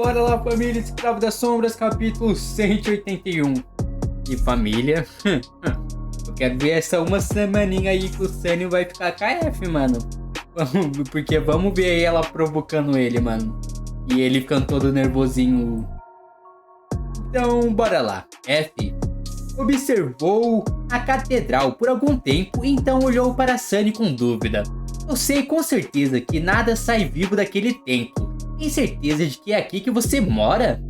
bora lá, família, Escravo das Sombras, capítulo 181. E família, eu quero ver essa uma semaninha aí que o Sunny vai ficar KF, mano. Porque vamos ver ela provocando ele, mano. E ele ficando todo nervosinho. Então, bora lá. F observou a catedral por algum tempo e então olhou para Sunny com dúvida. Eu sei com certeza que nada sai vivo daquele templo. Tem certeza de que é aqui que você mora?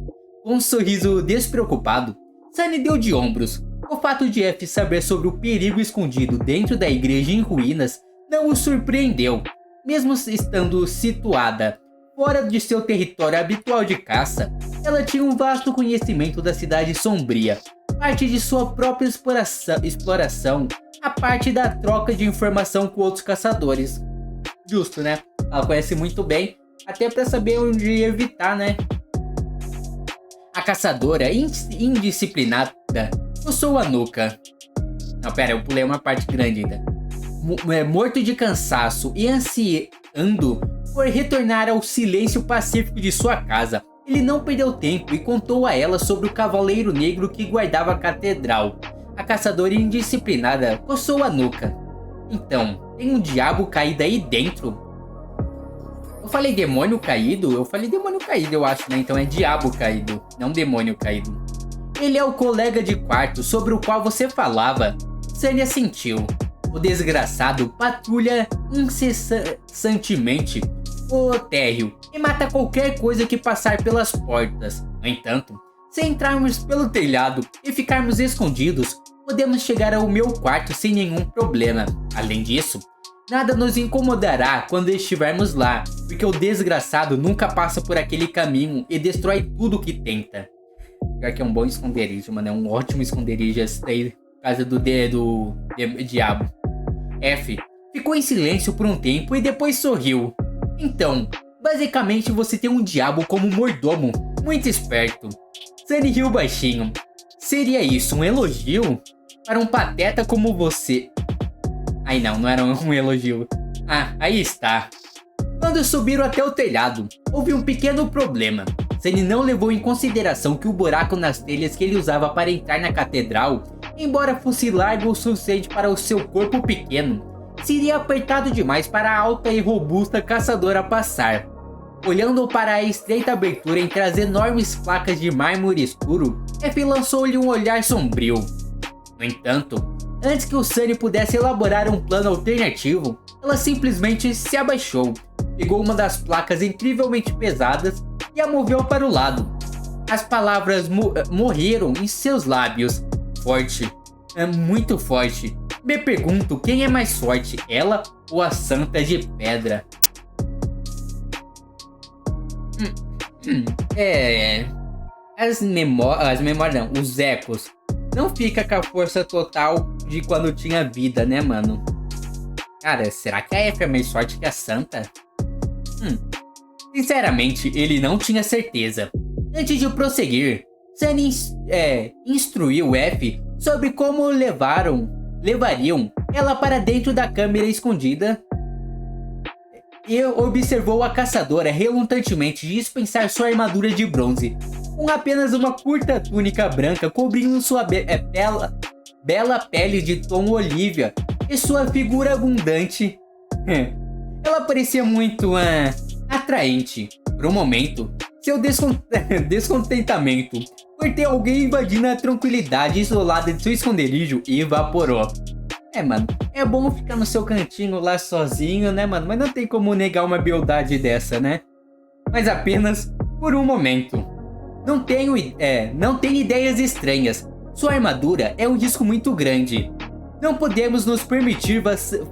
Com um sorriso despreocupado, Sunny deu de ombros. O fato de F saber sobre o perigo escondido dentro da igreja em ruínas não o surpreendeu. Mesmo estando situada fora de seu território habitual de caça, ela tinha um vasto conhecimento da cidade sombria, parte de sua própria exploração, a parte da troca de informação com outros caçadores. Justo, né? Ela conhece muito bem, até para saber onde evitar, né? A caçadora indisciplinada coçou a nuca. Não, pera, eu pulei uma parte grande ainda. Morto de cansaço e ansiando por retornar ao silêncio pacífico de sua casa, ele não perdeu tempo e contou a ela sobre o cavaleiro negro que guardava a catedral. A caçadora indisciplinada coçou a nuca. Então, tem um diabo caído aí dentro? Eu falei demônio caído? Eu falei demônio caído, eu acho, né? Então é diabo caído, não demônio caído. Ele é o colega de quarto sobre o qual você falava. Sunny assentiu. O desgraçado patrulha incessantemente o térreo e mata qualquer coisa que passar pelas portas. No entanto, se entrarmos pelo telhado e ficarmos escondidos, podemos chegar ao meu quarto sem nenhum problema. Além disso, nada nos incomodará quando estivermos lá, porque o desgraçado nunca passa por aquele caminho e destrói tudo que tenta. Pior que é um bom esconderijo, mano. É um ótimo esconderijo esse daí, por causa do diabo. F ficou em silêncio por um tempo e depois sorriu. Então, basicamente você tem um diabo como mordomo. Muito esperto. Sunny riu baixinho. Seria isso um elogio? Para um pateta como você... Ai não era um elogio. Ah, aí está. Quando subiram até o telhado, houve um pequeno problema. Sunny não levou em consideração que o buraco nas telhas que ele usava para entrar na catedral, embora fosse largo o suficiente para o seu corpo pequeno, seria apertado demais para a alta e robusta caçadora passar. Olhando para a estreita abertura entre as enormes placas de mármore escuro, F lançou-lhe um olhar sombrio. No entanto, antes que o Sunny pudesse elaborar um plano alternativo, ela simplesmente se abaixou, pegou uma das placas incrivelmente pesadas e a moveu para o lado. As palavras morreram em seus lábios. Forte. É muito forte. Me pergunto quem é mais forte, ela ou a Santa de Pedra? As memórias não, os ecos. Não fica com a força total de quando tinha vida, né, mano? Cara, será que a F é mais forte que a Santa? Sinceramente, ele não tinha certeza. Antes de prosseguir, Sunny instruiu F sobre como levariam ela para dentro da câmera escondida e observou a caçadora relutantemente dispensar sua armadura de bronze, com apenas uma curta túnica branca cobrindo sua bela pele de tom olívia e sua figura abundante. Ela parecia muito atraente. Por um momento, seu descontentamento por ter alguém invadindo a tranquilidade isolada de seu esconderijo evaporou. Mano, é bom ficar no seu cantinho lá sozinho, né, mano? Mas não tem como negar uma beldade dessa, né? Mas apenas por um momento. Não tem ideias estranhas. Sua armadura é um risco muito grande. Não podemos nos permitir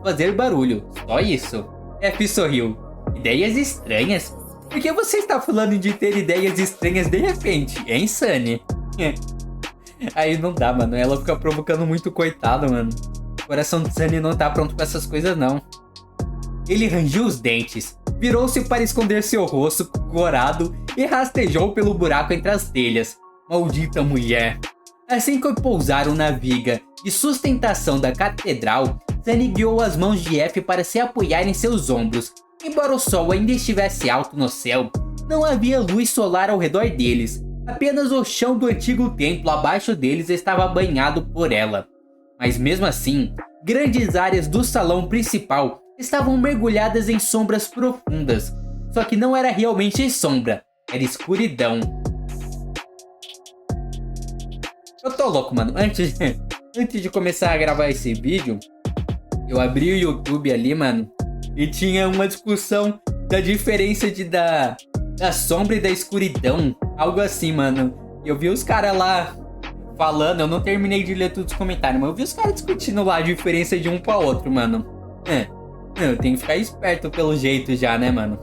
fazer barulho. Só isso. F sorriu. Ideias estranhas? Por que você está falando de ter ideias estranhas de repente, hein, Sunny? Aí não dá, mano. Ela fica provocando muito, coitado, mano. O coração do Sunny não tá pronto pra essas coisas, não. Ele rangiu os dentes, virou-se para esconder seu rosto corado e rastejou pelo buraco entre as telhas. Maldita mulher. Assim que pousaram na viga de sustentação da catedral, Sunny guiou as mãos de F para se apoiar em seus ombros. Embora o sol ainda estivesse alto no céu, não havia luz solar ao redor deles. Apenas o chão do antigo templo abaixo deles estava banhado por ela. Mas mesmo assim, grandes áreas do salão principal estavam mergulhadas em sombras profundas. Só que não era realmente sombra, era escuridão. Eu tô louco, mano. Antes de começar a gravar esse vídeo, eu abri o YouTube ali, mano, e tinha uma discussão da diferença da sombra e da escuridão. Algo assim, mano. Eu vi os caras lá falando, eu não terminei de ler todos os comentários, mas eu vi os caras discutindo lá a diferença de um para outro, mano. Eu tenho que ficar esperto pelo jeito já, né, mano?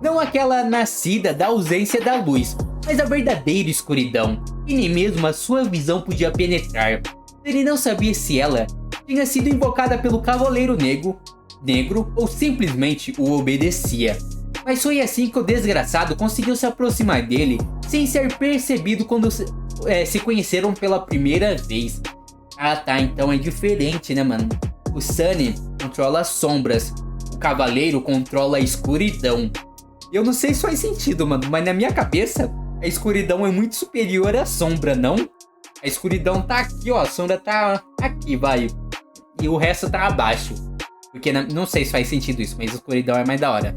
Não aquela nascida da ausência da luz, mas a verdadeira escuridão, que nem mesmo a sua visão podia penetrar. Ele não sabia se ela tinha sido invocada pelo Cavaleiro Negro ou simplesmente o obedecia. Mas foi assim que o desgraçado conseguiu se aproximar dele sem ser percebido quando se conheceram pela primeira vez. Ah tá, então é diferente, né, mano? O Sunny controla as sombras, o Cavaleiro controla a escuridão. Eu não sei se faz sentido, mano, mas na minha cabeça a escuridão é muito superior à sombra, não? A escuridão tá aqui, ó, a sombra tá aqui, vai. E o resto tá abaixo. Porque não sei se faz sentido isso, mas a escuridão é mais da hora.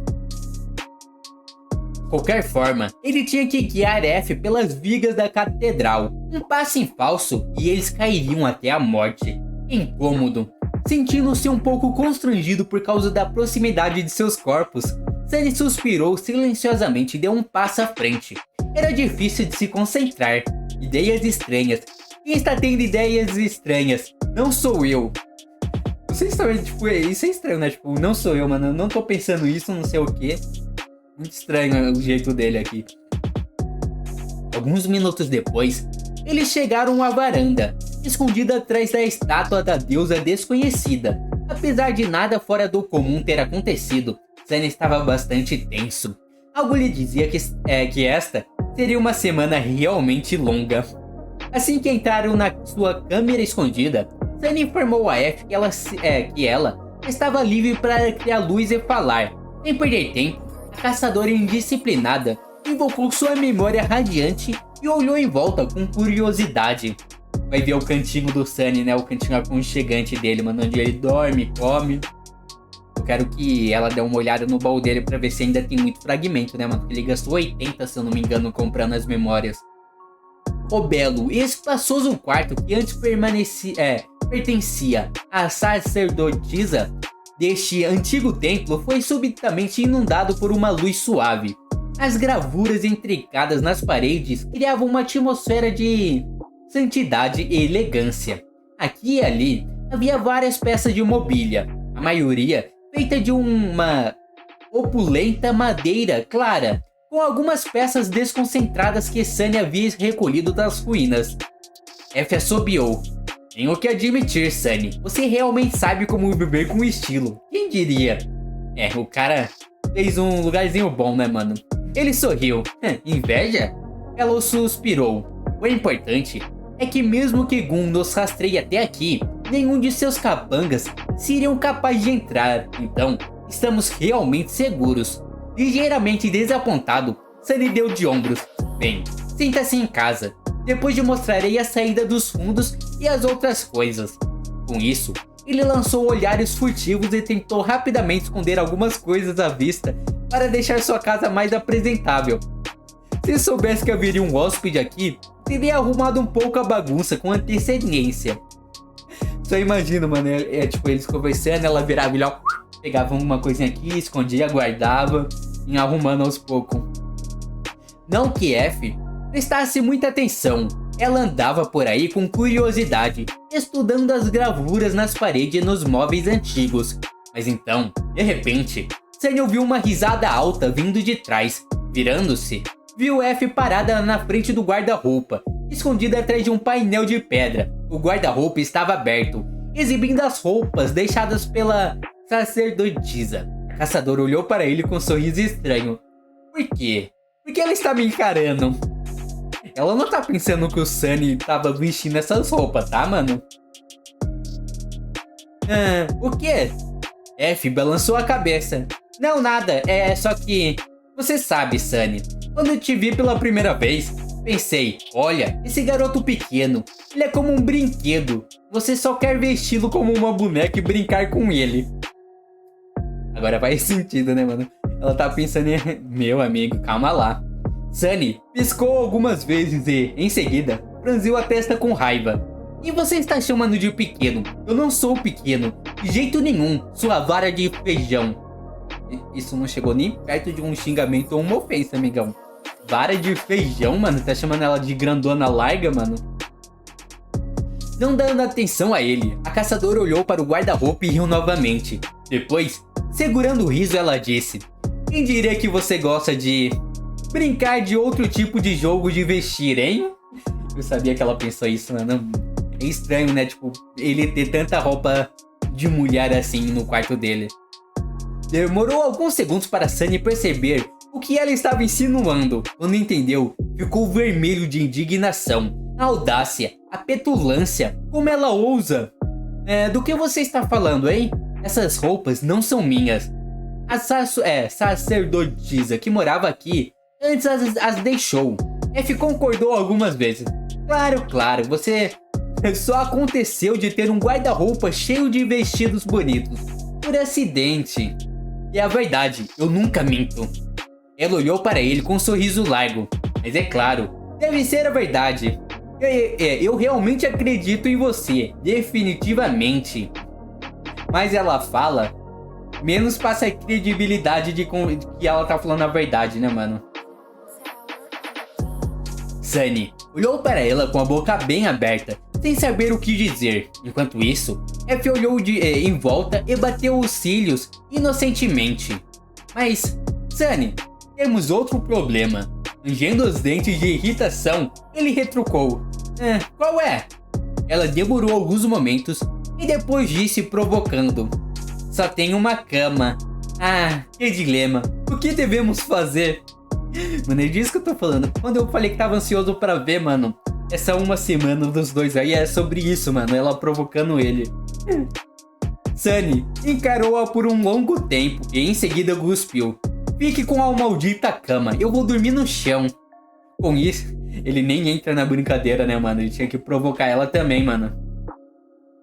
De qualquer forma, ele tinha que guiar F pelas vigas da catedral. Um passo em falso e eles cairiam até a morte. Incômodo. Sentindo-se um pouco constrangido por causa da proximidade de seus corpos, Sunny suspirou silenciosamente e deu um passo à frente. Era difícil de se concentrar. Ideias estranhas. Quem está tendo ideias estranhas? Não sou eu. Vocês também, tipo, isso é estranho, né? Tipo, não sou eu, mano. Eu não tô pensando isso, não sei o que. Muito estranho o jeito dele aqui. Alguns minutos depois, eles chegaram à varanda, escondida atrás da estátua da deusa desconhecida. Apesar de nada fora do comum ter acontecido, Sunny estava bastante tenso. Algo lhe dizia que esta seria uma semana realmente longa. Assim que entraram na sua câmera escondida, Sunny informou a F que ela estava livre para criar luz e falar. Sem perder tempo, a caçadora indisciplinada invocou sua memória radiante e olhou em volta com curiosidade. Vai ver o cantinho do Sunny, né? O cantinho aconchegante dele, mano, onde ele dorme, come. Eu quero que ela dê uma olhada no baú dele pra ver se ainda tem muito fragmento, né, mano? Porque ele gastou 80, se eu não me engano, comprando as memórias. O belo e espaçoso quarto que antes pertencia à sacerdotisa deste antigo templo foi subitamente inundado por uma luz suave. As gravuras intricadas nas paredes criavam uma atmosfera de santidade e elegância. Aqui e ali havia várias peças de mobília, a maioria feita de uma opulenta madeira clara, com algumas peças desconcentradas que Sunny havia recolhido das ruínas. F assobiou. Tenho que admitir, Sunny, você realmente sabe como viver com estilo. Quem diria? O cara fez um lugarzinho bom, né, mano? Ele sorriu. Inveja? Ela suspirou. O importante é que mesmo que Gun nos rastreie até aqui, nenhum de seus capangas seriam capazes de entrar. Então, estamos realmente seguros. Ligeiramente desapontado, Sunny deu de ombros. Bem, sinta-se em casa. Depois lhe mostrarei a saída dos fundos e as outras coisas. Com isso, ele lançou olhares furtivos e tentou rapidamente esconder algumas coisas à vista para deixar sua casa mais apresentável. Se soubesse que haveria um hóspede aqui, teria arrumado um pouco a bagunça com antecedência. Só imagino, mano, tipo eles conversando, ela virava e pegava uma coisinha aqui, escondia, guardava, e arrumando aos poucos. Não que F prestasse muita atenção, ela andava por aí com curiosidade, estudando as gravuras nas paredes e nos móveis antigos. Mas então, de repente, Sunny ouviu uma risada alta vindo de trás. Virando-se, viu F parada na frente do guarda-roupa, escondida atrás de um painel de pedra. O guarda-roupa estava aberto, exibindo as roupas deixadas pela sacerdotisa. A caçadora olhou para ele com um sorriso estranho. Por quê? Por que ela está me encarando? Ela não tá pensando que o Sunny tava vestindo essas roupas, tá, mano? O quê? F balançou a cabeça. Não, nada. Só que Você sabe, Sunny, quando eu te vi pela primeira vez, pensei, olha, esse garoto pequeno, ele é como um brinquedo. Você só quer vesti-lo como uma boneca e brincar com ele. Agora faz sentido, né, mano? Ela tá pensando em... Meu amigo, calma lá. Sunny piscou algumas vezes e, em seguida, franziu a testa com raiva. E você está chamando de pequeno? Eu não sou pequeno, de jeito nenhum, sua vara de feijão. Isso não chegou nem perto de um xingamento ou uma ofensa, amigão. Vara de feijão, mano? Tá chamando ela de grandona larga, mano? Não dando atenção a ele, a caçadora olhou para o guarda-roupa e riu novamente. Depois, segurando o riso, ela disse: quem diria que você gosta de brincar de outro tipo de jogo de vestir, hein? Eu sabia que ela pensou isso, mano. É estranho, né? Tipo, ele ter tanta roupa de mulher assim no quarto dele. Demorou alguns segundos para Sunny perceber o que ela estava insinuando. Quando entendeu, ficou vermelho de indignação. A audácia, a petulância, como ela ousa. Do que você está falando, hein? Essas roupas não são minhas. A sacerdotisa que morava aqui antes as deixou. F concordou algumas vezes. Claro, você só aconteceu de ter um guarda-roupa cheio de vestidos bonitos. Por acidente. E a verdade, eu nunca minto. Ela olhou para ele com um sorriso largo. Mas é claro, deve ser a verdade. Eu realmente acredito em você, definitivamente. Mas ela fala, menos passa a credibilidade de que ela tá falando a verdade, né, mano? Sunny olhou para ela com a boca bem aberta, sem saber o que dizer. Enquanto isso, F olhou em volta e bateu os cílios inocentemente. Mas, Sunny, temos outro problema. Rangendo os dentes de irritação, ele retrucou. Qual é? Ela demorou alguns momentos e depois disse provocando. Só tem uma cama. Ah, que dilema. O que devemos fazer? Mano, é disso que eu tô falando. Quando eu falei que tava ansioso pra ver, mano, essa uma semana dos dois aí é sobre isso, mano. Ela provocando ele. Sunny encarou-a por um longo tempo e em seguida cuspiu. Fique com a maldita cama, eu vou dormir no chão. Com isso, ele nem entra na brincadeira, né, mano? Ele tinha que provocar ela também, mano.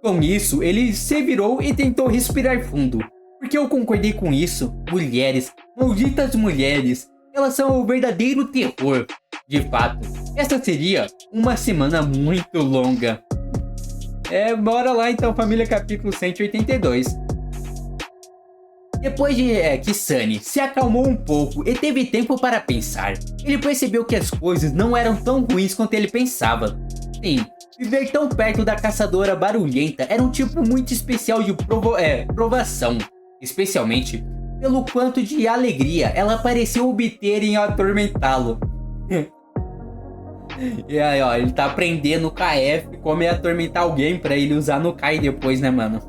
Com isso, ele se virou e tentou respirar fundo. Porque eu concordei com isso. Mulheres, malditas mulheres, elas são o verdadeiro terror. De fato, essa seria uma semana muito longa. Bora lá então, família, capítulo 182. Depois de que Sunny se acalmou um pouco e teve tempo para pensar, ele percebeu que as coisas não eram tão ruins quanto ele pensava. Sim, viver tão perto da caçadora barulhenta era um tipo muito especial de provação, especialmente pelo quanto de alegria ela pareceu obter em atormentá-lo. E aí, ó, ele tá aprendendo o KF como é atormentar alguém pra ele usar no Kai depois, né, mano?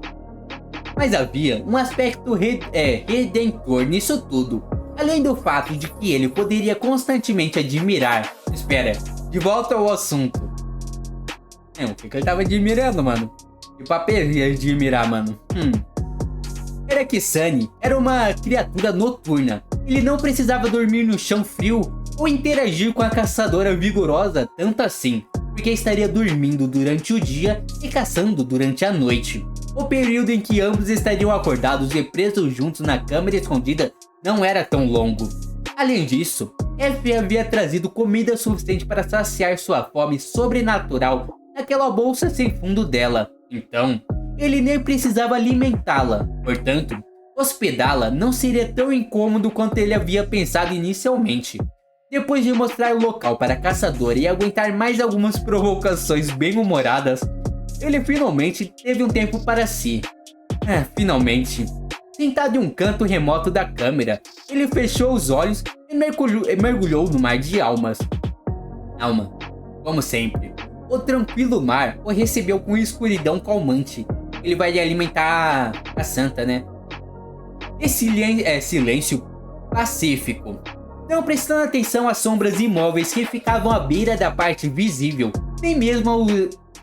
Mas havia um aspecto redentor nisso tudo. Além do fato de que ele poderia constantemente admirar. Espera, de volta ao assunto. O que ele tava admirando, mano? Que papel ia admirar, mano? Era que Sunny era uma criatura noturna. Ele não precisava dormir no chão frio ou interagir com a caçadora vigorosa tanto assim, porque estaria dormindo durante o dia e caçando durante a noite. O período em que ambos estariam acordados e presos juntos na câmara escondida não era tão longo. Além disso, F havia trazido comida suficiente para saciar sua fome sobrenatural naquela bolsa sem fundo dela. Então, ele nem precisava alimentá-la. Portanto, hospedá-la não seria tão incômodo quanto ele havia pensado inicialmente. Depois de mostrar o local para a caçadora e aguentar mais algumas provocações bem-humoradas, ele finalmente teve um tempo para si. Finalmente. Sentado em um canto remoto da câmera, ele fechou os olhos e mergulhou no mar de almas. Como sempre, o tranquilo mar o recebeu com escuridão calmante. Ele vai alimentar a santa, né? Esse silêncio pacífico. Não prestando atenção às sombras imóveis que ficavam à beira da parte visível, nem mesmo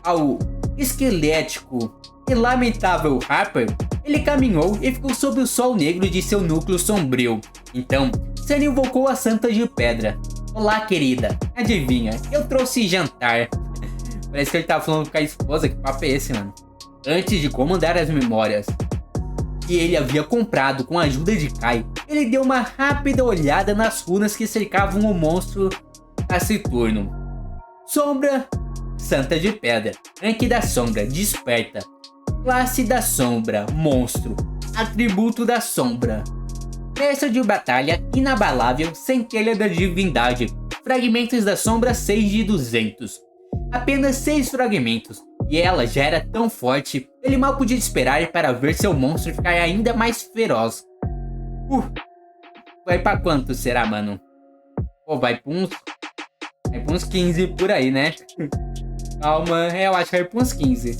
ao esquelético e lamentável Harper, ele caminhou e ficou sob o sol negro de seu núcleo sombrio. Então, Sunny invocou a Santa de Pedra. Olá, querida. Adivinha, eu trouxe jantar. Parece que ele tava falando com a esposa. Que papo é esse, mano? Antes de comandar as memórias que ele havia comprado com a ajuda de Kai, ele deu uma rápida olhada nas runas que cercavam o monstro taciturno. Sombra, Santa de Pedra. Rank da Sombra, Desperta. Classe da Sombra, Monstro. Atributo da Sombra. Mestre de batalha, Inabalável, Centelha da Divindade. Fragmentos da Sombra, 6 de 200. Apenas 6 fragmentos. E ela já era tão forte, ele mal podia esperar para ver seu monstro ficar ainda mais feroz. Vai pra quanto será, mano? Pô, vai pra uns 15 por aí, né? Calma, eu acho que vai pra uns 15.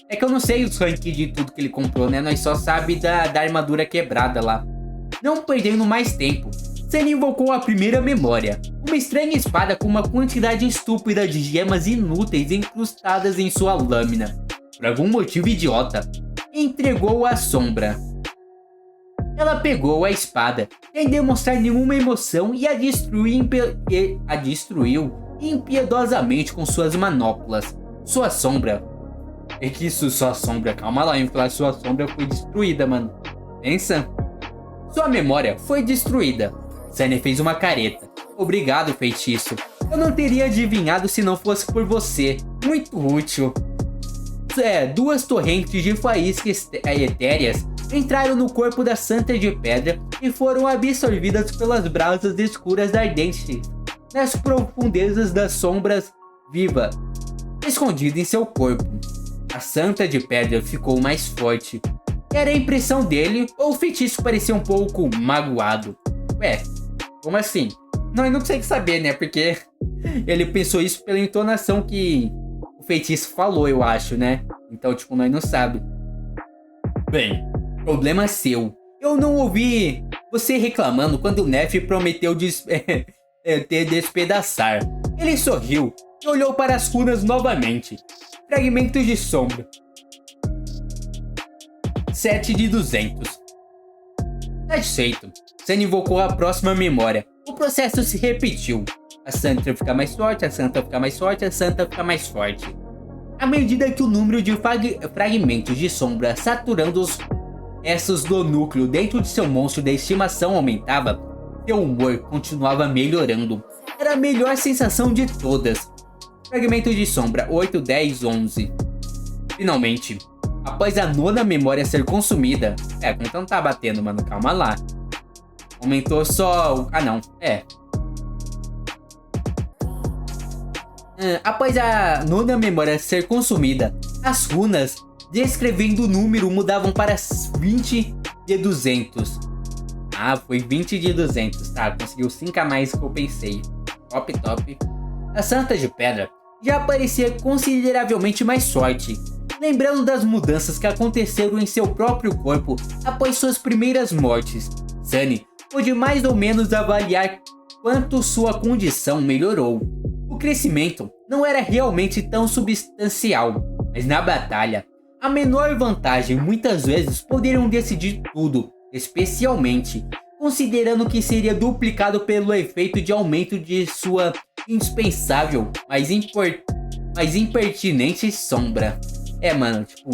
É que eu não sei os ranks de tudo que ele comprou, né? Nós só sabe da armadura quebrada lá. Não perdendo mais tempo, Sunny invocou a primeira memória. Uma estranha espada com uma quantidade estúpida de gemas inúteis incrustadas em sua lâmina. Por algum motivo idiota, entregou a Sombra. Ela pegou a espada, sem demonstrar nenhuma emoção, e a destruiu impiedosamente com suas manoplas. Sua sombra... É que isso, sua sombra... Calma lá, hein? Falar sua sombra foi destruída, mano. Pensa. Sua memória foi destruída. Sunny fez uma careta. Obrigado, feitiço. Eu não teria adivinhado se não fosse por você. Muito útil. Duas torrentes de faíscas etéreas entraram no corpo da Santa de Pedra e foram absorvidas pelas brasas escuras da ardente nas profundezas das sombras viva, escondida em seu corpo. A Santa de Pedra ficou mais forte. Era a impressão dele, ou o feitiço parecia um pouco magoado? Ué, como assim? Nós não conseguimos saber, né? Porque ele pensou isso pela entonação que o feitiço falou, eu acho, né? Então, tipo, nós não sabemos. Bem, problema seu. Eu não ouvi você reclamando quando o Neff prometeu te despedaçar. Ele sorriu e olhou para as runas novamente. Fragmentos de sombra. 7 de 200. Satisfeito, Sunny invocou a próxima memória. O processo se repetiu. A Santa fica mais forte, a Santa fica mais forte, a Santa fica mais forte. À medida que o número de fragmentos de sombra saturando os restos do núcleo dentro de seu monstro de estimação aumentava, seu humor continuava melhorando. Era a melhor sensação de todas. Fragmentos de sombra 8, 10, 11. Finalmente, após a nona memória ser consumida... então não tá batendo, mano. Calma lá. Aumentou só... não. Após a nona memória ser consumida, as runas descrevendo o número mudavam para 20 de 200. Foi 20 de 200. Tá, conseguiu 5 a mais que eu pensei. Top, top. A Santa de Pedra já parecia consideravelmente mais forte. Lembrando das mudanças que aconteceram em seu próprio corpo após suas primeiras mortes, Sunny pôde mais ou menos avaliar quanto sua condição melhorou. O crescimento não era realmente tão substancial, mas na batalha, a menor vantagem muitas vezes poderiam decidir tudo, especialmente considerando que seria duplicado pelo efeito de aumento de sua indispensável, mas impertinente sombra. Mano, tipo,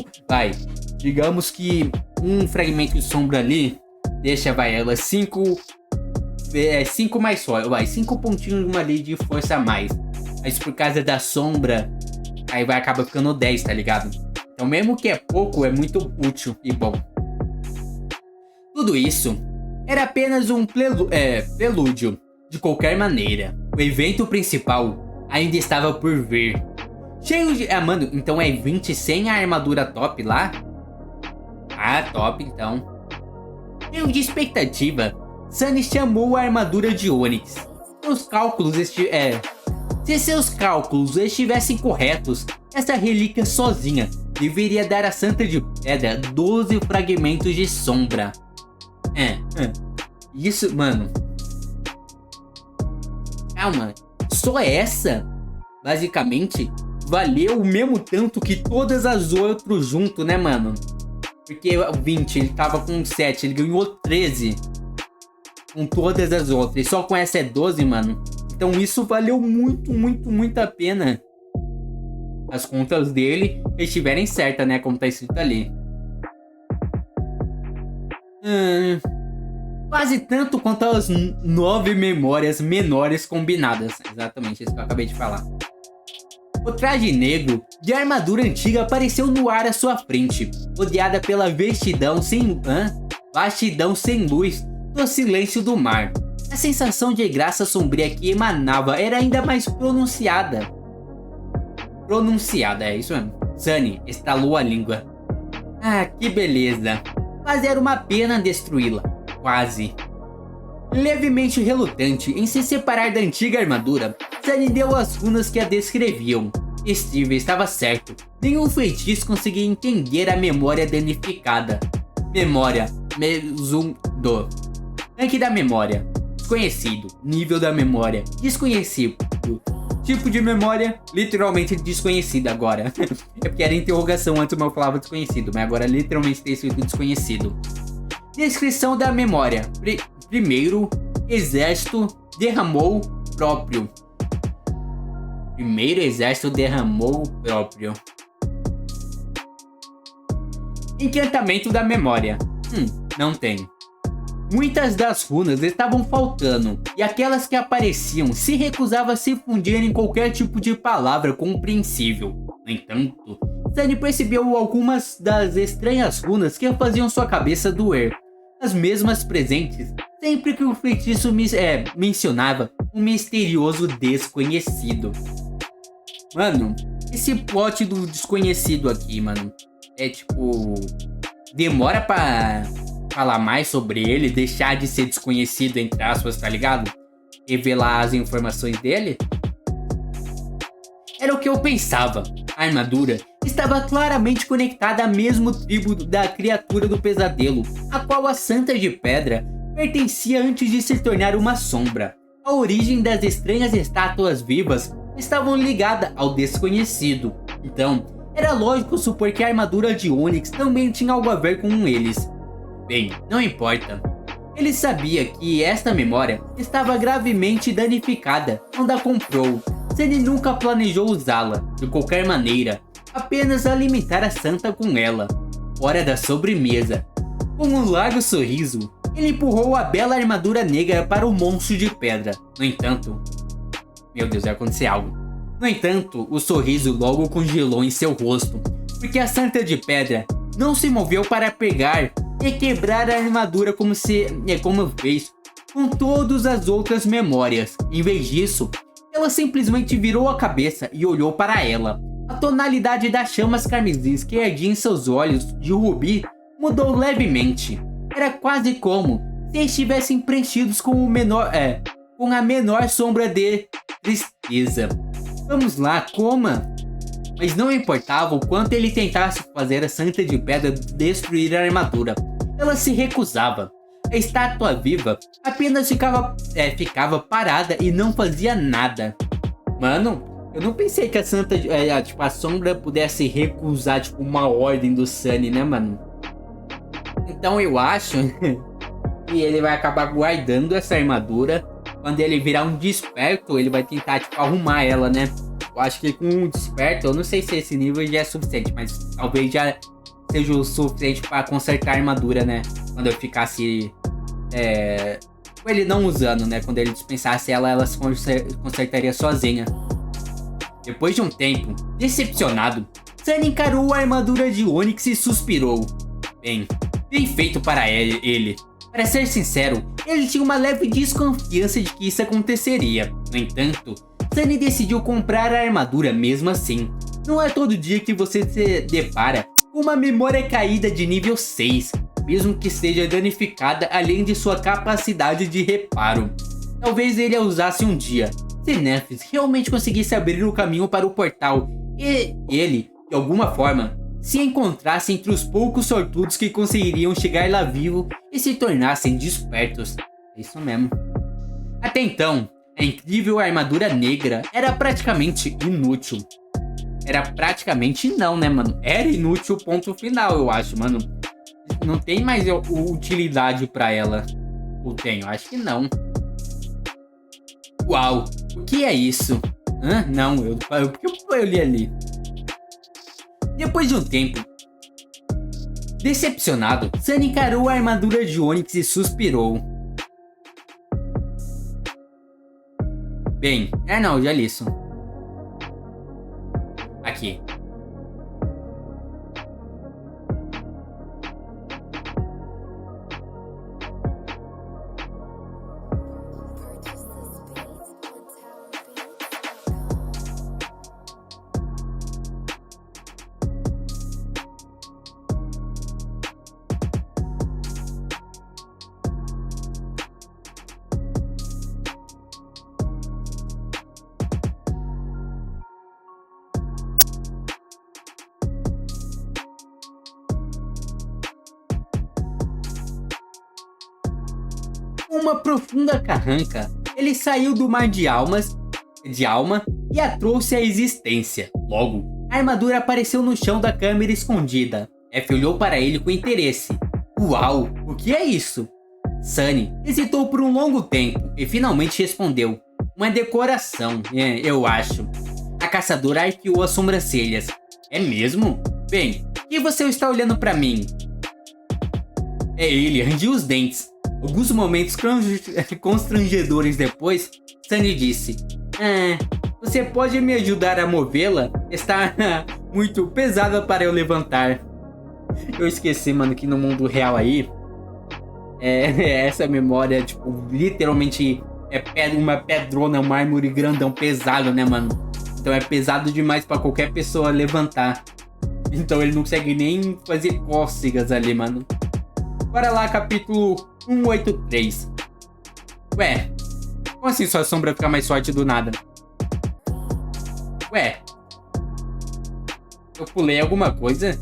digamos que um fragmento de sombra ali deixa, ela 5 mais forte, 5 pontinhos ali de força a mais. Mas por causa da sombra, aí acaba ficando 10, tá ligado? Então mesmo que é pouco, é muito útil e bom. Tudo isso era apenas um prelúdio. De qualquer maneira, o evento principal ainda estava por vir. Cheio de... mano, então é 20 sem a armadura top lá? Top então. Cheio de expectativa, Sunny chamou a armadura de Onyx. Se seus cálculos estivessem corretos, essa relíquia sozinha deveria dar à Santa de Pedra 12 fragmentos de sombra. Isso, mano. Calma, só essa? Basicamente, valeu o mesmo tanto que todas as outras junto, né, mano? Porque 20, ele tava com 7, ele ganhou 13. com todas as outras. Só com essa é 12, mano. Então isso valeu muito a pena. As contas dele estiverem certas, né? Como tá escrito ali. Quase tanto quanto as 9 memórias menores combinadas. Exatamente isso que eu acabei de falar. O traje negro de armadura antiga apareceu no ar à sua frente, rodeada pela vastidão sem luz do silêncio do mar. A sensação de graça sombria que emanava era ainda mais pronunciada. É isso mesmo. Sunny estalou a língua. Ah, que beleza. Mas era uma pena destruí-la. Quase. Levemente relutante em se separar da antiga armadura, Sunny deu as runas que a descreviam. Steve estava certo. Nenhum feitiço conseguia entender a memória danificada. Memória. Mesundo. Rank da memória. Desconhecido. Nível da memória. Desconhecido. Tipo de memória, literalmente desconhecido agora. É porque era interrogação antes eu falava desconhecido, mas agora literalmente tem escrito desconhecido. Descrição da memória. Primeiro, exército derramou próprio. Encantamento da memória. Não tem. Muitas das runas estavam faltando, e aquelas que apareciam se recusavam a se fundir em qualquer tipo de palavra compreensível. No entanto, Sunny percebeu algumas das estranhas runas que faziam sua cabeça doer. As mesmas presentes sempre que o feitiço mencionava um misterioso desconhecido. Mano, esse plot do desconhecido aqui, mano, é tipo... demora pra falar mais sobre ele, deixar de ser desconhecido, entre aspas, tá ligado? Revelar as informações dele? Era o que eu pensava. A armadura estava claramente conectada à mesma tribo da criatura do pesadelo, a qual a Santa de Pedra pertencia antes de se tornar uma sombra. A origem das estranhas estátuas vivas estavam ligadas ao desconhecido. Então, era lógico supor que a armadura de Onyx também tinha algo a ver com eles. Bem, não importa. Ele sabia que esta memória estava gravemente danificada quando a comprou. Sunny nunca planejou usá-la, de qualquer maneira, apenas alimentar a Santa com ela. Hora da sobremesa. Com um largo sorriso, ele empurrou a bela armadura negra para o monstro de pedra. No entanto... Meu Deus, vai acontecer algo. No entanto, o sorriso logo congelou em seu rosto, porque a Santa de Pedra não se moveu para pegar e quebrar a armadura como fez com todas as outras memórias. Em vez disso, ela simplesmente virou a cabeça e olhou para ela. A tonalidade das chamas carmesins que ardiam em seus olhos de rubi mudou levemente. Era quase como se estivessem preenchidos com a menor sombra de tristeza. Vamos lá, coma! Mas não importava o quanto ele tentasse fazer a Santa de Pedra destruir a armadura. Ela se recusava. A estátua viva apenas ficava parada e não fazia nada. Mano, eu não pensei que a Santa, a sombra pudesse recusar, uma ordem do Sunny, né, mano? Então eu acho que ele vai acabar guardando essa armadura. Quando ele virar um desperto, ele vai tentar, arrumar ela, né? Eu acho que com um desperto, eu não sei se esse nível já é suficiente, mas talvez já seja o suficiente para consertar a armadura, né? Quando eu ficasse... com ele não usando, né? Quando ele dispensasse ela se consertaria sozinha. Depois de um tempo, decepcionado, Sunny encarou a armadura de Onyx e suspirou. Bem feito para ele. Para ser sincero, ele tinha uma leve desconfiança de que isso aconteceria. No entanto, Sunny decidiu comprar a armadura mesmo assim. Não é todo dia que você se depara com uma memória caída de nível 6, mesmo que esteja danificada além de sua capacidade de reparo. Talvez ele a usasse um dia, se Nephis realmente conseguisse abrir o caminho para o portal e ele, de alguma forma, se encontrasse entre os poucos sortudos que conseguiriam chegar lá vivo e se tornassem despertos. É isso mesmo. Até então, a incrível armadura negra era praticamente inútil. Era praticamente não, né, mano? Era inútil, ponto final, eu acho, mano. Não tem mais utilidade pra ela. Ou tenho? Acho que não. Uau, o que é isso? Hã? Não, por que eu li ali? Depois de um tempo, decepcionado, Sunny encarou a armadura de Onix e suspirou. Bem, não, já li isso. Aqui. Uma profunda carranca, ele saiu do mar de alma e a trouxe à existência. Logo, a armadura apareceu no chão da câmera escondida. F olhou para ele com interesse. Uau, o que é isso? Sunny hesitou por um longo tempo e finalmente respondeu. Uma decoração, eu acho. A caçadora arqueou as sobrancelhas. É mesmo? Bem, que você está olhando para mim? É ele, rangiu os dentes. Alguns momentos constrangedores depois, Sunny disse: você pode me ajudar a movê-la? Está muito pesada para eu levantar. Eu esqueci, mano, que no mundo real aí, essa memória, tipo, literalmente uma pedrona, um mármore grandão pesado, né, mano? Então é pesado demais para qualquer pessoa levantar. Então ele não consegue nem fazer cócegas ali, mano. Bora lá, capítulo 183. Ué, como assim sua sombra fica mais forte do nada? Ué, eu pulei alguma coisa?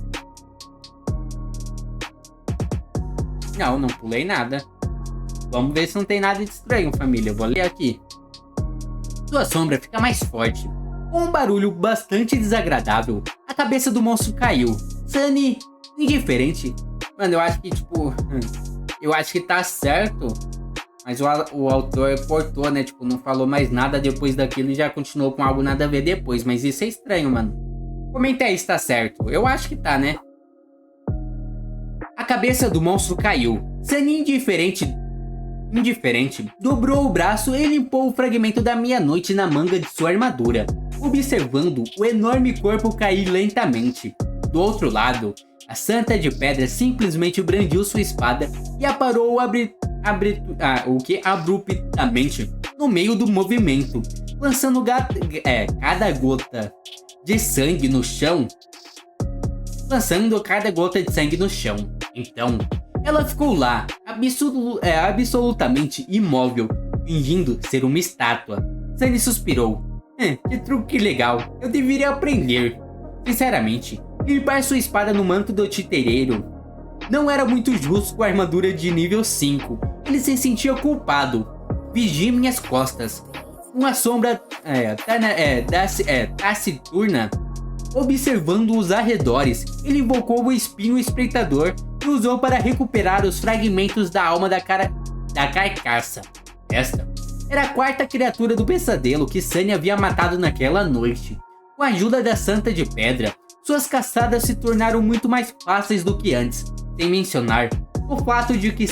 Não pulei nada. Vamos ver se não tem nada de estranho, família. Eu vou ler aqui. Sua sombra fica mais forte. Com um barulho bastante desagradável, a cabeça do monstro caiu. Sunny, indiferente. Mano, eu acho que, tipo... eu acho que tá certo. Mas o autor cortou, né? Tipo, não falou mais nada depois daquilo e já continuou com algo nada a ver depois. Mas isso é estranho, mano. Comenta aí se tá certo. Eu acho que tá, né? A cabeça do monstro caiu. Sunny, indiferente, dobrou o braço e limpou o fragmento da meia-noite na manga de sua armadura, observando o enorme corpo cair lentamente. Do outro lado, a Santa de Pedra simplesmente brandiu sua espada e a parou abruptamente no meio do movimento, lançando cada gota de sangue no chão. Então, ela ficou lá, absolutamente imóvel, fingindo ser uma estátua. Sunny suspirou. Que truque legal, eu deveria aprender. Sinceramente, limpar sua espada no manto do titereiro não era muito justo com a armadura de nível 5. Ele se sentia culpado. Vigie minhas costas. Uma sombra taciturna observando os arredores. Ele invocou o espinho espreitador e usou para recuperar os fragmentos da alma da carcaça. Esta era a quarta criatura do pesadelo que Sunny havia matado naquela noite. Com a ajuda da Santa de Pedra, suas caçadas se tornaram muito mais fáceis do que antes, sem mencionar o fato de que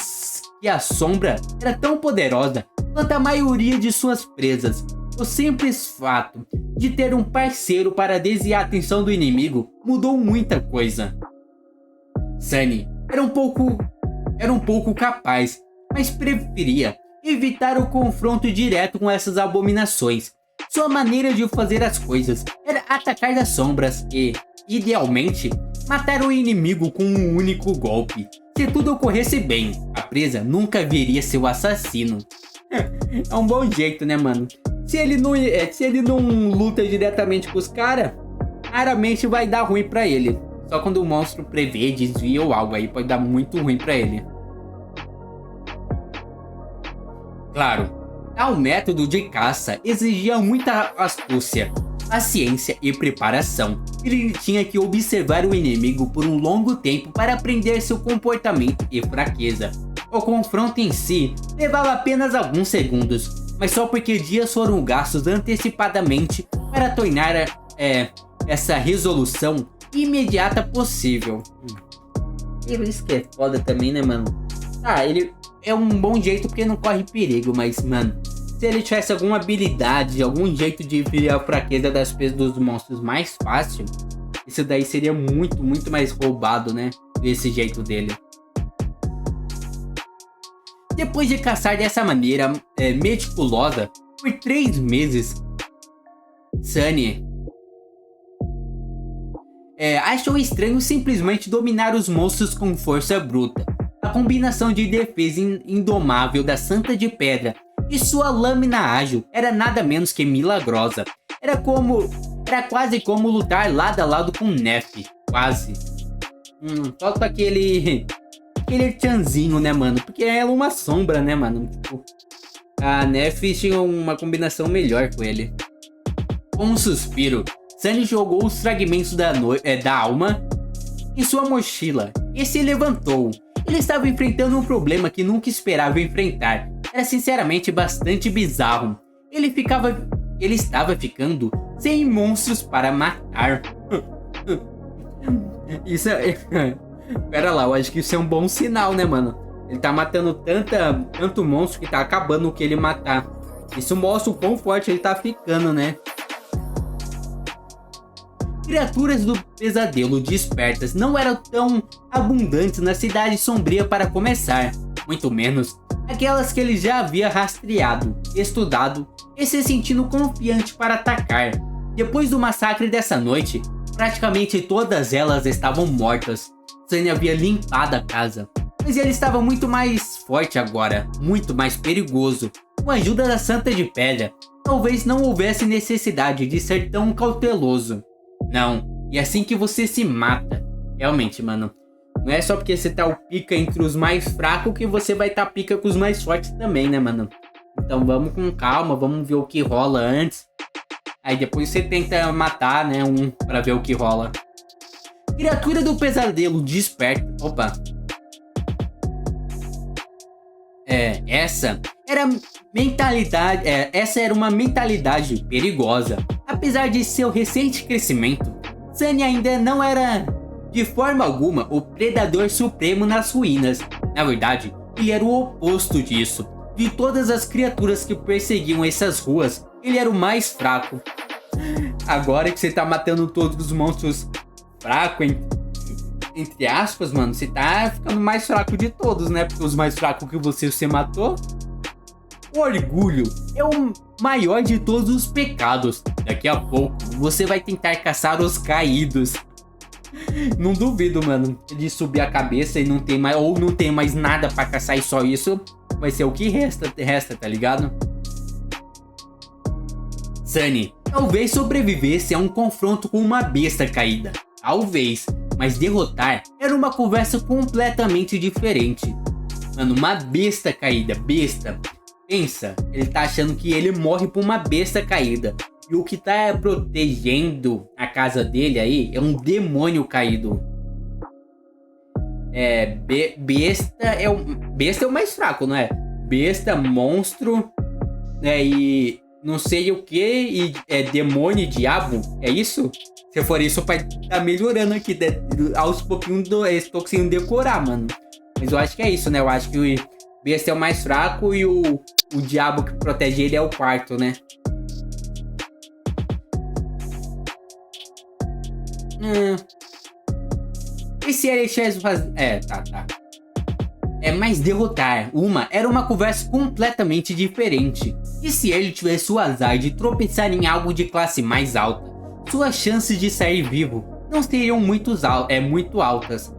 a sombra era tão poderosa quanto a maioria de suas presas. O simples fato de ter um parceiro para desviar a atenção do inimigo mudou muita coisa. Sunny era um pouco capaz, mas preferia evitar o confronto direto com essas abominações. Sua maneira de fazer as coisas era atacar das sombras e, idealmente, matar o inimigo com um único golpe. Se tudo ocorresse bem, a presa nunca viria seu assassino. É um bom jeito, né, mano? Se ele não luta diretamente com os caras, raramente vai dar ruim pra ele. Só quando o monstro prevê, desvia ou algo, aí pode dar muito ruim pra ele. Claro, tal método de caça exigia muita astúcia, paciência e preparação. Ele tinha que observar o inimigo por um longo tempo para aprender seu comportamento e fraqueza. O confronto em si levava apenas alguns segundos, mas só porque dias foram gastos antecipadamente para tornar essa resolução imediata possível. Isso que é foda também, né, mano? Ele é um bom jeito porque não corre perigo, mas, mano, se ele tivesse alguma habilidade, algum jeito de ver a fraqueza dos monstros mais fácil, isso daí seria muito, muito mais roubado, né? Desse jeito dele. Depois de caçar dessa maneira meticulosa por 3 meses, Sunny achou estranho simplesmente dominar os monstros com força bruta. A combinação de defesa indomável da Santa de Pedra e sua lâmina ágil era nada menos que milagrosa. Era quase como lutar lado a lado com Nef. Quase. Falta aquele Chanzinho, né, mano? Porque ela é uma sombra, né, mano? Tipo, a Nef tinha uma combinação melhor com ele. Com um suspiro, Sunny jogou os fragmentos da alma em sua mochila e se levantou. Ele estava enfrentando um problema que nunca esperava enfrentar. Era sinceramente bastante bizarro. Ele estava ficando sem monstros para matar. Isso é... Pera lá, eu acho que isso é um bom sinal, né, mano? Ele tá matando tanto monstro que tá acabando o que ele matar. Isso mostra o quão forte ele tá ficando, né? Criaturas do pesadelo despertas não eram tão abundantes na cidade sombria para começar. Muito menos aquelas que ele já havia rastreado, estudado e se sentindo confiante para atacar. Depois do massacre dessa noite, praticamente todas elas estavam mortas. Sunny havia limpado a casa, mas ele estava muito mais forte agora, muito mais perigoso. Com a ajuda da Santa de Pedra, talvez não houvesse necessidade de ser tão cauteloso. Não, e assim que você se mata. Realmente, mano, não é só porque você tá o pica entre os mais fracos que você vai tá pica com os mais fortes também, né, mano? Então vamos com calma, vamos ver o que rola antes. Aí depois você tenta matar, né, pra ver o que rola. Criatura do pesadelo desperta. Opa. Essa era uma mentalidade perigosa. Apesar de seu recente crescimento, Sunny ainda não era de forma alguma o predador supremo nas ruínas. Na verdade, ele era o oposto disso. De todas as criaturas que perseguiam essas ruas, ele era o mais fraco. Agora que você tá matando todos os monstros fracos, entre aspas, mano, você tá ficando mais fraco de todos, né? Porque os mais fracos que você matou. O orgulho é o maior de todos os pecados. Daqui a pouco você vai tentar caçar os caídos. Não duvido, mano, de subir a cabeça e não tem mais nada pra caçar e só isso vai ser o que resta, tá ligado? Sunny talvez sobrevivesse a um confronto com uma besta caída. Talvez, mas derrotar era uma conversa completamente diferente. Mano, uma besta caída, besta. Pensa, ele tá achando que ele morre por uma besta caída. E o que tá protegendo a casa dele aí é um demônio caído. Besta é o mais fraco, não é? Besta, monstro, né? E não sei o que, e demônio e diabo, é isso? Se for isso, vai tá melhorando aqui, aos pouquinhos estou conseguindo decorar, mano. Mas eu acho que é isso, né? Eu acho que o besta é o mais fraco e o diabo que protege ele é o quarto, né? E se ele tivesse tá. Mas derrotar era uma conversa completamente diferente. E se ele tivesse o azar de tropeçar em algo de classe mais alta, suas chances de sair vivo não seriam muito altas.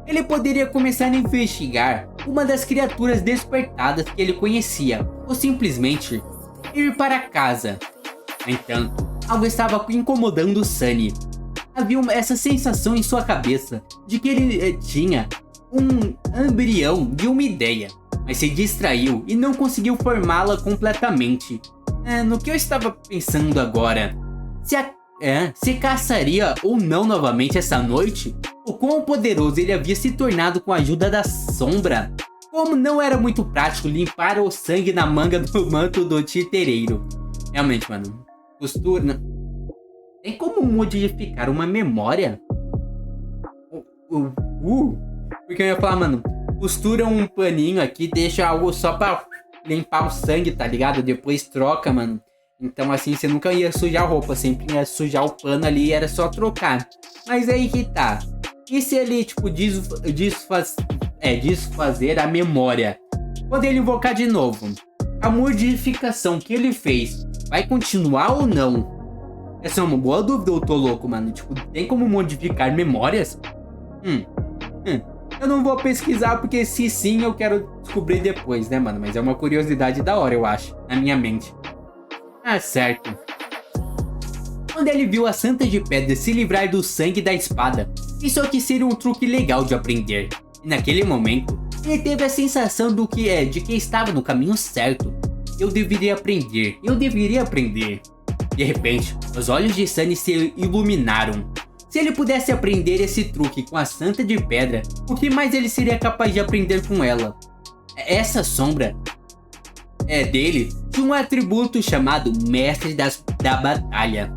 Ele poderia começar a investigar uma das criaturas despertadas que ele conhecia, ou simplesmente ir para casa. No entanto, algo estava incomodando Sunny. Havia essa sensação em sua cabeça de que ele tinha um embrião de uma ideia, mas se distraiu e não conseguiu formá-la completamente. No que eu estava pensando agora, se caçaria ou não novamente essa noite, o quão poderoso ele havia se tornado com a ajuda da sombra. Como não era muito prático limpar o sangue na manga do manto do titereiro. Realmente, mano. Costura... Tem como modificar uma memória? Porque eu ia falar, mano, costura um paninho aqui, deixa algo só pra limpar o sangue, tá ligado? Depois troca, mano. Então assim, você nunca ia sujar a roupa, sempre ia sujar o pano ali e era só trocar. Mas aí que tá. E se ele, tipo, desfazer a memória? Quando ele invocar de novo, a modificação que ele fez vai continuar ou não? Essa é uma boa dúvida, eu tô louco, mano. Tipo, tem como modificar memórias? Eu não vou pesquisar porque se sim, eu quero descobrir depois, né, mano? Mas é uma curiosidade da hora, eu acho, na minha mente. Ah, certo. Quando ele viu a Santa de Pedra se livrar do sangue da espada, pensou que seria um truque legal de aprender. E naquele momento, ele teve a sensação de que estava no caminho certo. Eu deveria aprender. De repente, os olhos de Sunny se iluminaram. Se ele pudesse aprender esse truque com a Santa de Pedra, o que mais ele seria capaz de aprender com ela? Essa sombra dele tinha um atributo chamado Mestre da Batalha,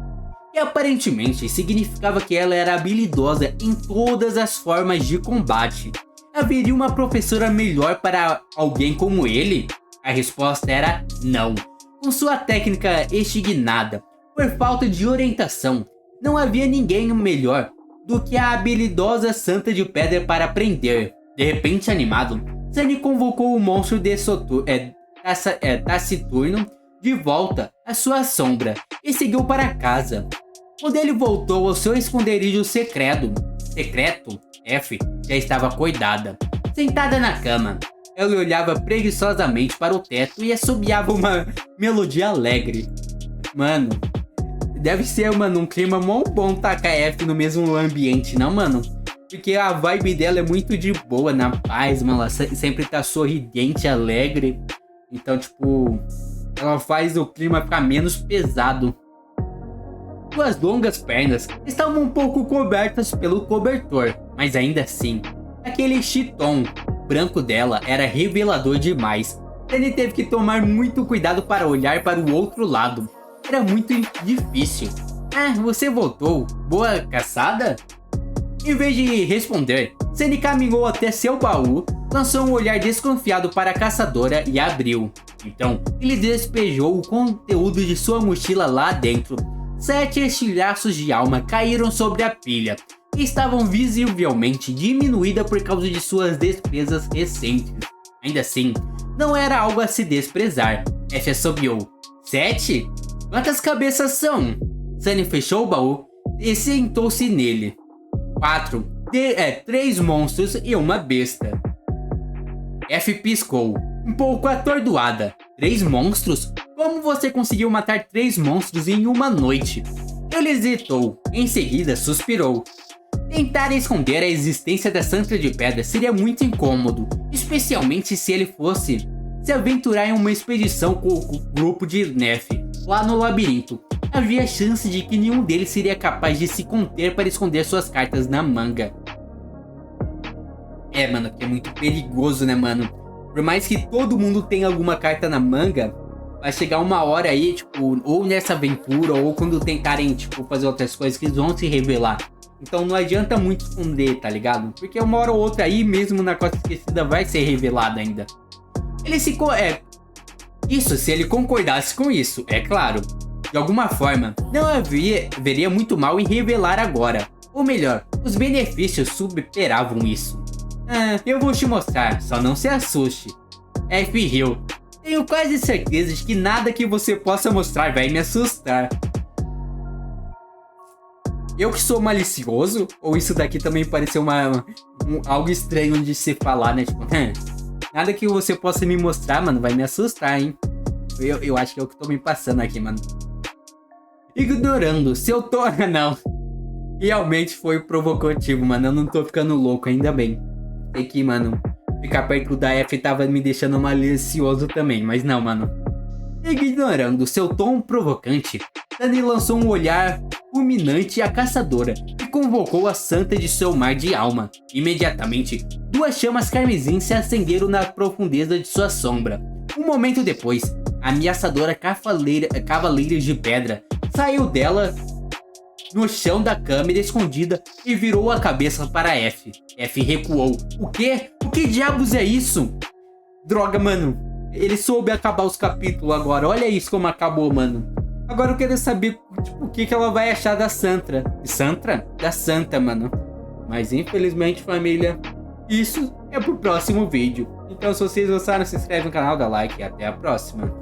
que aparentemente significava que ela era habilidosa em todas as formas de combate. Haveria uma professora melhor para alguém como ele? A resposta era não. Com sua técnica estignada, por falta de orientação, não havia ninguém melhor do que a habilidosa Santa de Pedra para aprender. De repente animado, Sunny convocou o monstro taciturno de volta à sua sombra e seguiu para casa. Quando ele voltou ao seu esconderijo secreto, F já estava acordada, sentada na cama. Ela olhava preguiçosamente para o teto e assobiava uma melodia alegre. Mano, deve ser, mano, um clima mó bom tacar F no mesmo ambiente, não, mano? Porque a vibe dela é muito de boa, na paz, mano. Ela sempre tá sorridente, alegre. Então, tipo, ela faz o clima ficar menos pesado. Suas longas pernas estavam um pouco cobertas pelo cobertor, mas ainda assim, aquele chiton branco dela era revelador demais. Ele teve que tomar muito cuidado para olhar para o outro lado. Era muito difícil. Ah, você voltou? Boa caçada? Em vez de responder, Sunny caminhou até seu baú, lançou um olhar desconfiado para a caçadora e abriu. Então, ele despejou o conteúdo de sua mochila lá dentro. 7 estilhaços de alma caíram sobre a pilha e estavam visivelmente diminuídas por causa de suas despesas recentes. Ainda assim, não era algo a se desprezar. F assobiou. 7? Quantas cabeças são? Sunny fechou o baú e sentou-se nele. 4. 3 monstros e uma besta. F piscou, um pouco atordoada. 3 monstros? Como você conseguiu matar 3 monstros em uma noite? Ele hesitou, em seguida suspirou. Tentar esconder a existência da Santa de Pedra seria muito incômodo, especialmente se ele fosse se aventurar em uma expedição com o grupo de Nef, lá no labirinto. Havia chance de que nenhum deles seria capaz de se conter para esconder suas cartas na manga. Mano, porque é muito perigoso, né, mano? Por mais que todo mundo tenha alguma carta na manga, vai chegar uma hora aí, tipo, ou nessa aventura, ou quando tentarem, tipo, fazer outras coisas que eles vão se revelar. Então não adianta muito esconder, tá ligado? Porque uma hora ou outra aí, mesmo na Costa Esquecida, vai ser revelado ainda. Ele se... Isso, se ele concordasse com isso, é claro. De alguma forma, não haveria muito mal em revelar agora. Ou melhor, os benefícios superavam isso. Eu vou te mostrar, só não se assuste. F riu. Tenho quase certeza de que nada que você possa mostrar vai me assustar. Eu que sou malicioso? Ou isso daqui também pareceu algo estranho de se falar, né? Tipo, nada que você possa me mostrar, mano, vai me assustar, hein? Eu acho que é o que tô me passando aqui, mano. Ignorando seu tom... Não. Realmente foi provocativo, mano. Eu não tô ficando louco, ainda bem. Sei que, mano, ficar perto da F tava me deixando malicioso também, mas não, mano. Ignorando seu tom provocante, Sunny lançou um olhar fulminante a caçadora e convocou a santa de seu mar de alma. Imediatamente, duas chamas carmesim se acenderam na profundeza de sua sombra. Um momento depois, a ameaçadora cavaleira de pedra saiu dela no chão da câmera escondida e virou a cabeça para F. F recuou. O quê? O que diabos é isso? Droga, mano. Ele soube acabar os capítulos agora. Olha isso como acabou, mano. Agora eu quero saber tipo, o que ela vai achar da Santa. Santa? Da Santa, mano. Mas infelizmente, família, isso é pro próximo vídeo. Então se vocês gostaram, se inscreve no canal, dá like e até a próxima.